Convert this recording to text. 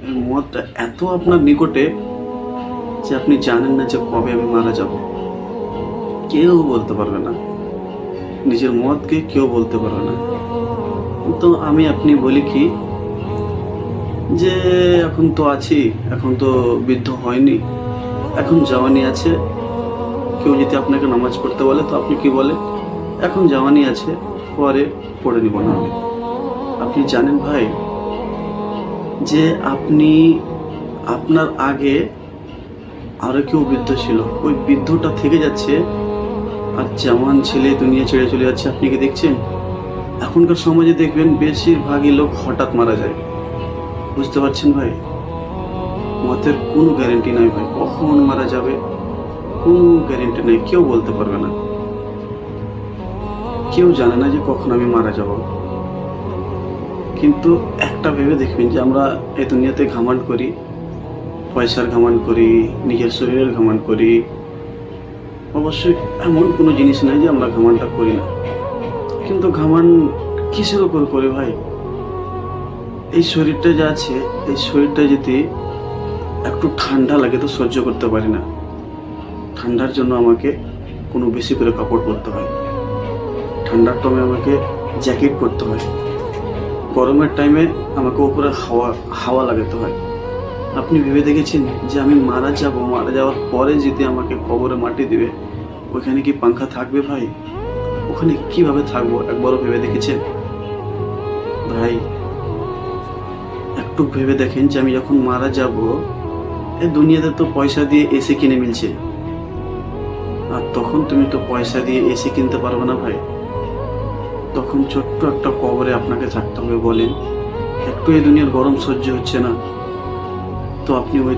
এই মতটা এত আপনার নিকটে যে আপনি জানেন না যে কবে আমি মারা যাব। কেউ বলতে পারবে না, নিজের মতকে কেউ বলতে পারবে না। তো আমি আপনি বলি কি যে এখন তো আছি, এখন তো বৃদ্ধ হয়নি, এখন জওয়ানি আছে। কেউ যদি আপনাকে নামাজ পড়তে বলে তো আপনি কি বলে, এখন জওয়ানি আছে, পরে পড়ে নিব না আমি। আপনি জানেন ভাই যে আপনি আপনার আগে আরো কেউ বৃদ্ধ ছিল, ওই বৃদ্ধটা থেকে যাচ্ছে আর জওয়ান ছেলে দুনিয়া ছেড়ে চলে যাচ্ছে। আপনি কি দেখছেন? এখনকার সমাজে দেখবেন বেশিরভাগই লোক হঠাৎ মারা যায়। বুঝতে পারছেন ভাই? মতের কোনো গ্যারেন্টি নাই ভাই, কখন মারা যাবে কোনো গ্যারেন্টি নেই, কেউ বলতে পারবে না। কেউ জানে না যে কখন আমি মারা যাব। কিন্তু একটা ভেবে দেখবেন যে আমরা এই দুনিয়াতে ঘামান্ড করি, পয়সার ঘামান্ড করি, নিজের শরীরের ঘামান্ড করি। অবশ্যই এমন কোনো জিনিস নাই যে আমরা ঘামানটা করি না, কিন্তু ঘামান কিসের উপর করে ভাই? এই শরীরটা যা আছে, এই শরীরটা যদি একটু ঠান্ডা লাগে তো সহ্য করতে পারি না। ঠান্ডার জন্য আমাকে কোনো বেশি করে কাপড় পরতে হয়, ঠান্ডার টাইমে আমাকে জ্যাকেট পরতে হয়, গরমের টাইমে আমাকে উপরে হাওয়া হাওয়া লাগাতে হয়। আপনি ভেবে দেখেছেন যে আমি মারা যাব, মারা যাওয়ার পরে যদি আমাকে কবরে মাটি দিবে, ওইখানে কি পাংখা থাকবে ভাই? ওখানে কিভাবে থাকবো একবারও ভেবে দেখেছেন ভাই? একটু ভেবে দেখেন যে আমি যখন মারা যাব, এই দুনিয়াতে তো পয়সা দিয়ে এসি কিনে মিলছে, আর তখন তুমি তো পয়সা দিয়ে এসি কিনতে পারবে না ভাই। তখন ছোট্ট একটা কবরে আপনাকে থাকতে হবে। বলেন, একটু এই দুনিয়ার গরম সহ্য হচ্ছে না তো আপনি ওই